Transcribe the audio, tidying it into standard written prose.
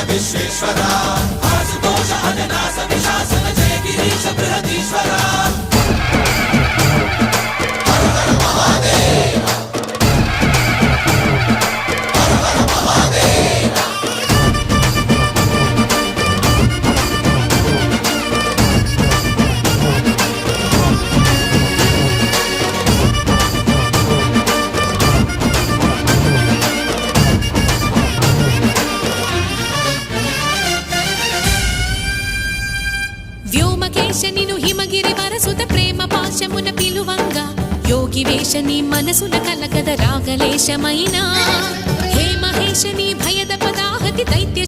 విశ్వేశ్వరా ఆశుతోష అజనాశ విశాసన జయ గిరీశ బృహదీశ్వరా హర హర మహాదేవ హర హర మహాదేవ వ్యోమకేశనిను హిమగిరి వరసుత ప్రేమ పాశమున పిలువంగా యోగి వేషని మనసున కలకద రాగలేశమైనా హే మహేశని భయద పదాహతి దైత్య